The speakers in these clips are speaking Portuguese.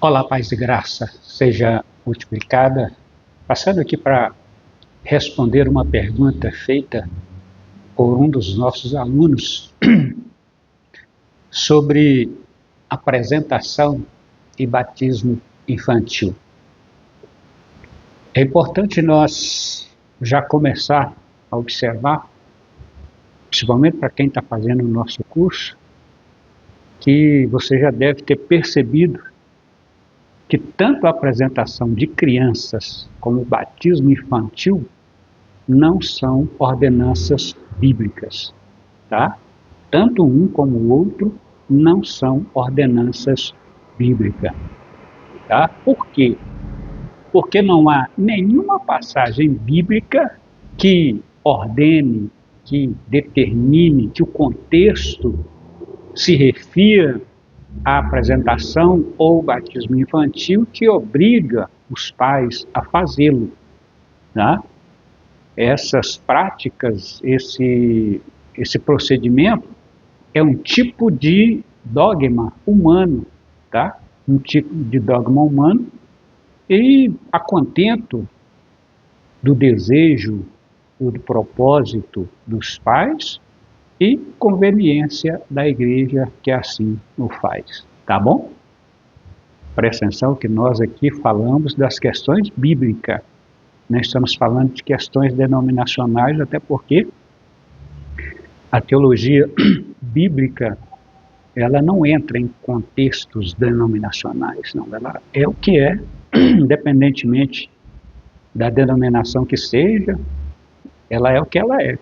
Olá, paz e graça, seja multiplicada. Passando aqui para responder uma pergunta feita por um dos nossos alunos sobre apresentação e batismo infantil. É importante nós já começar a observar, principalmente para quem está fazendo o nosso curso, que você já deve ter percebido que tanto a apresentação de crianças como o batismo infantil não são ordenanças bíblicas, tá? Tanto um como o outro não são ordenanças bíblicas, tá? Por quê? Porque não há nenhuma passagem bíblica que ordene, que determine, que o contexto se refira à apresentação ou batismo infantil que obriga os pais a fazê-lo, tá? Essas práticas, esse procedimento é um tipo de dogma humano, tá? Um tipo de dogma humano e a contento do desejo ou do propósito dos pais e conveniência da igreja que assim o faz, tá bom? Presta atenção que nós aqui falamos das questões bíblicas. Nós estamos falando de questões denominacionais, até porque a teologia bíblica ela não entra em contextos denominacionais, não. Ela é o que é, independentemente da denominação que seja, ela é o que ela é,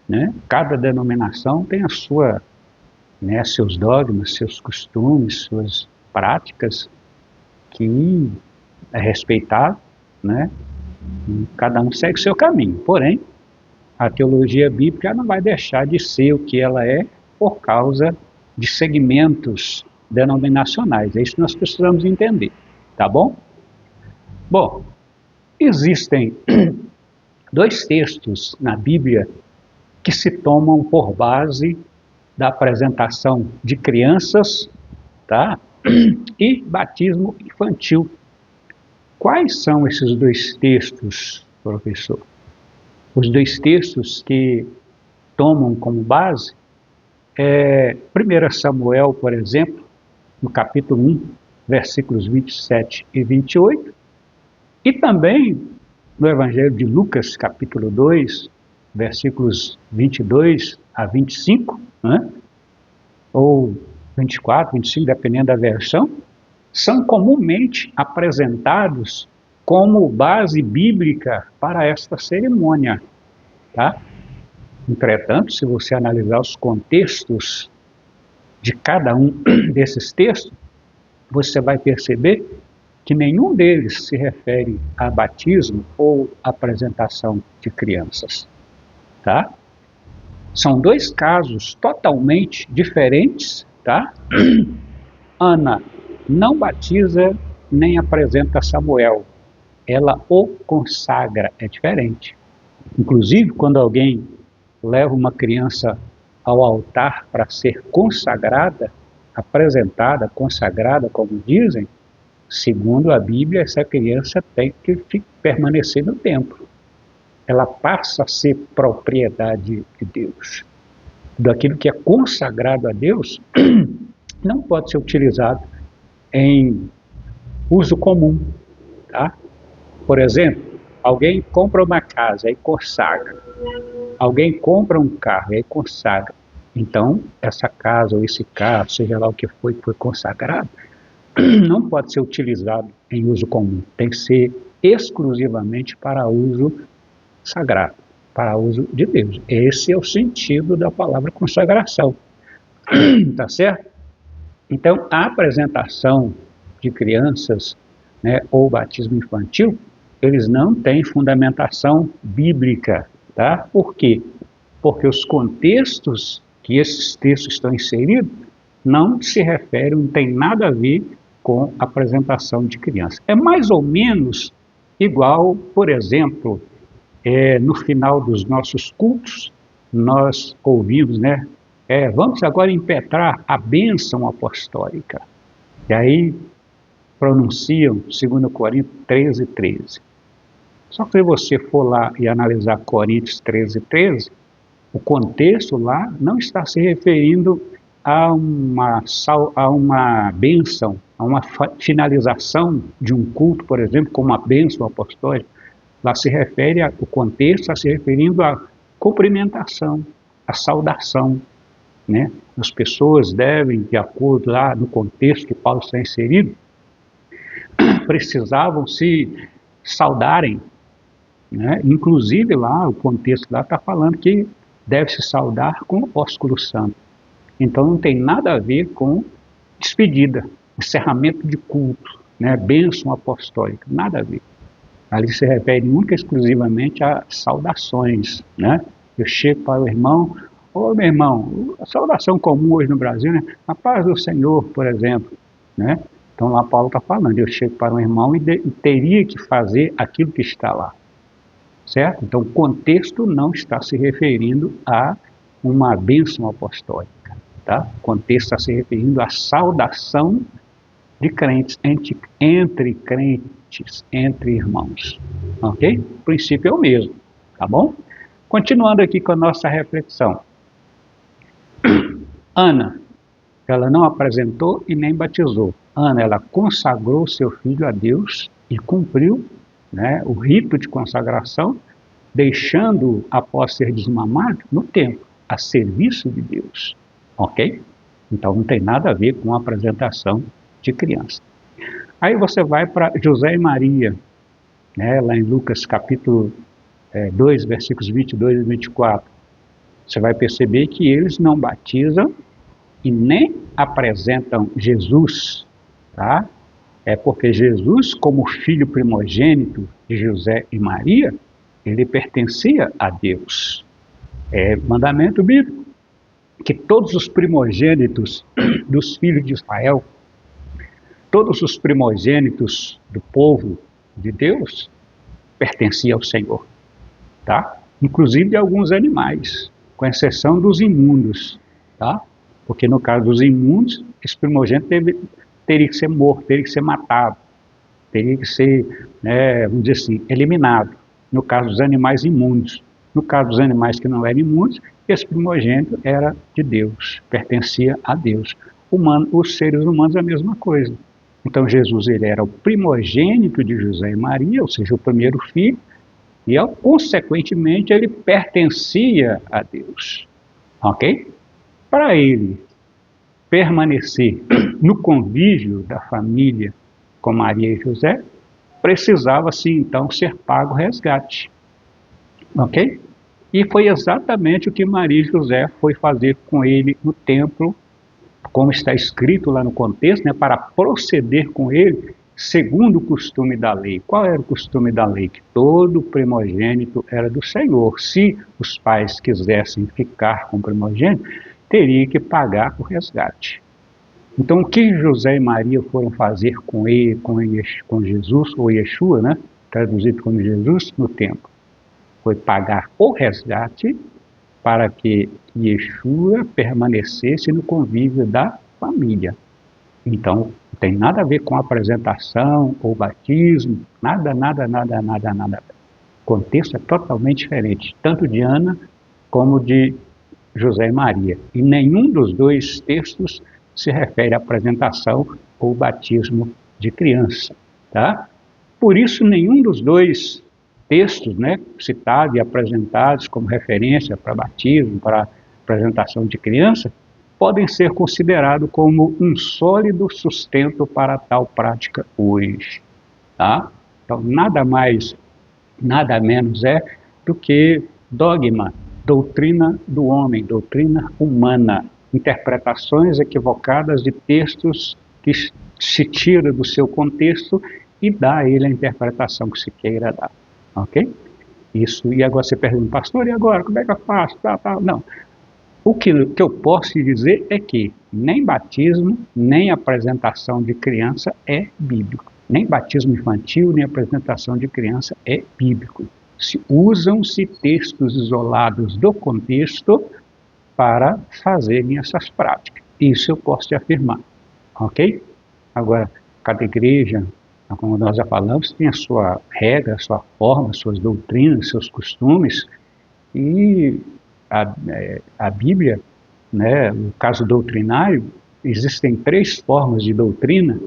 né? Cada denominação tem a sua, né, seus dogmas, seus costumes, suas práticas que é respeitável, né? Cada um segue o seu caminho, porém, a teologia bíblica não vai deixar de ser o que ela é por causa de segmentos denominacionais. É isso que nós precisamos entender, tá bom? Bom, existem dois textos na Bíblia que se tomam por base da apresentação de crianças, tá? E batismo infantil. Quais são esses dois textos, professor? Os dois textos que tomam como base 1 Samuel, por exemplo, no capítulo 1, versículos 27 e 28, e também no Evangelho de Lucas, capítulo 2, versículos 22 a 25, né? Ou 24, 25, dependendo da versão, são comumente apresentados como base bíblica para esta cerimônia, tá? Entretanto, se você analisar os contextos de cada um desses textos, você vai perceber que nenhum deles se refere a batismo ou apresentação de crianças, tá? São dois casos totalmente diferentes, tá? Ana não batiza nem apresenta Samuel, ela o consagra, é diferente. Inclusive, quando alguém leva uma criança ao altar para ser consagrada, apresentada, consagrada, como dizem, segundo a Bíblia, essa criança tem que permanecer no templo. Ela passa a ser propriedade de Deus. Tudo aquilo que é consagrado a Deus não pode ser utilizado em uso comum, tá? Por exemplo, alguém compra uma casa e consagra. Alguém compra um carro e consagra. Então, essa casa ou esse carro, seja lá o que foi consagrado, não pode ser utilizado em uso comum. Tem que ser exclusivamente para uso sagrado, para uso de Deus. Esse é o sentido da palavra consagração. Tá certo? Então, a apresentação de crianças, né, ou batismo infantil, eles não têm fundamentação bíblica, tá? Por quê? Porque os contextos que esses textos estão inseridos não se referem, não tem nada a ver com a apresentação de criança. É mais ou menos igual, por exemplo, no final dos nossos cultos, nós ouvimos, né? Vamos agora impetrar a bênção apostólica. E aí pronunciam 2 Coríntios 13:13. Só que se você for lá e analisar Coríntios 13:13, o contexto lá não está se referindo a uma bênção, a uma finalização de um culto, por exemplo, como a bênção apostólica. Lá se refere, o contexto está se referindo à cumprimentação, à saudação, né? As pessoas devem, de acordo lá no contexto que Paulo está inserido, precisavam se saudarem, né? Inclusive lá, o contexto lá está falando que deve se saudar com o ósculo santo. Então não tem nada a ver com despedida, encerramento de culto, né? Bênção apostólica, nada a ver. Ali se refere única e exclusivamente a saudações, né? Eu chego para o irmão, ô meu irmão, a saudação comum hoje no Brasil, né? A paz do Senhor, por exemplo, né? Então lá Paulo está falando, eu chego para um irmão e teria que fazer aquilo que está lá, certo? Então o contexto não está se referindo a uma bênção apostólica, tá? O contexto está se referindo à saudação de crentes, entre crentes, entre irmãos, ok? O princípio é o mesmo, tá bom? Continuando aqui com a nossa reflexão. Ana, ela não apresentou e nem batizou. Ana, ela consagrou seu filho a Deus e cumpriu, né, o rito de consagração, deixando-o, após ser desmamado, no templo, a serviço de Deus, ok? Então não tem nada a ver com a apresentação de criança. Aí você vai para José e Maria, né, lá em Lucas capítulo 2, versículos 22 e 24. Você vai perceber que eles não batizam e nem apresentam Jesus, tá? É porque Jesus, como filho primogênito de José e Maria, ele pertencia a Deus. É mandamento bíblico que todos os primogênitos dos filhos de Israel, todos os primogênitos do povo de Deus, pertenciam ao Senhor, tá? Inclusive de alguns animais, com exceção dos imundos, tá? Porque no caso dos imundos, esse primogênito teria que ser morto, teria que ser matado, teria que ser, vamos dizer assim, eliminado. No caso dos animais imundos. No caso dos animais que não eram imundos, esse primogênito era de Deus, pertencia a Deus. Os seres humanos a mesma coisa. Então Jesus, ele era o primogênito de José e Maria, ou seja, o primeiro filho, e consequentemente ele pertencia a Deus, ok? Para ele permanecer no convívio da família com Maria e José, precisava-se então ser pago o resgate, ok? E foi exatamente o que Maria e José foi fazer com ele no templo, como está escrito lá no contexto, né, para proceder com ele segundo o costume da lei. Qual era o costume da lei? Que todo primogênito era do Senhor. Se os pais quisessem ficar com o primogênito, teria que pagar o resgate. Então, o que José e Maria foram fazer com ele, com Jesus, ou Yeshua, né, traduzido como Jesus, no templo? Foi pagar o resgate para que Yeshua permanecesse no convívio da família. Então, não tem nada a ver com apresentação ou batismo, nada. O contexto é totalmente diferente, tanto de Ana como de José e Maria. E nenhum dos dois textos se refere à apresentação ou batismo de criança, tá? Por isso, nenhum dos dois textos, né, citados e apresentados como referência para batismo, para apresentação de criança, podem ser considerados como um sólido sustento para tal prática hoje, tá? Então, nada mais, nada menos é do que dogma, doutrina do homem, doutrina humana, interpretações equivocadas de textos que se tira do seu contexto e dá a ele a interpretação que se queira dar, ok? Isso, e agora você pergunta, pastor, e agora, como é que eu faço? Não. O que eu posso te dizer é que nem batismo, nem apresentação de criança é bíblico. Nem batismo infantil, nem apresentação de criança é bíblico. Usam-se textos isolados do contexto para fazerem essas práticas. Isso eu posso te afirmar, ok? Agora, cada igreja, como nós já falamos, tem a sua regra, a sua forma, suas doutrinas, seus costumes, e a Bíblia, né, no caso doutrinário, existem 3 formas de doutrina: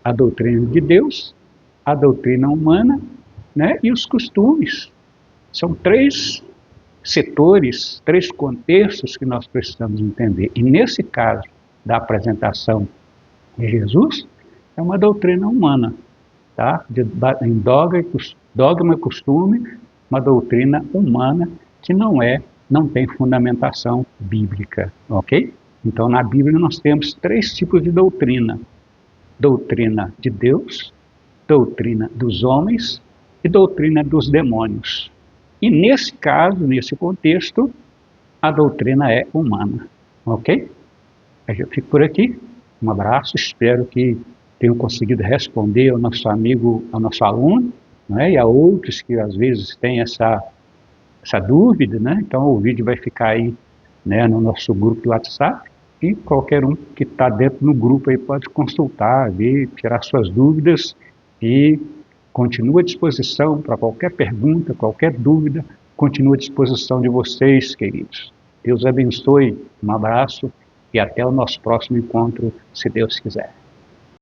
a doutrina de Deus, a doutrina humana, né, e os costumes. São 3 setores, 3 contextos que nós precisamos entender. E nesse caso da apresentação de Jesus, é uma doutrina humana, tá? Em dogma e costume, uma doutrina humana que não tem fundamentação bíblica, ok? Então, na Bíblia nós temos 3 tipos de doutrina: doutrina de Deus, doutrina dos homens e doutrina dos demônios. E nesse caso, nesse contexto, a doutrina é humana, ok? Eu fico por aqui, um abraço, espero que tenham conseguido responder ao nosso amigo, ao nosso aluno, né, e a outros que às vezes têm essa dúvida, né? Então o vídeo vai ficar aí, né, no nosso grupo do WhatsApp, e qualquer um que está dentro do grupo aí pode consultar, ver, tirar suas dúvidas, e continua à disposição para qualquer pergunta, qualquer dúvida, continua à disposição de vocês, queridos. Deus abençoe, um abraço e até o nosso próximo encontro, se Deus quiser.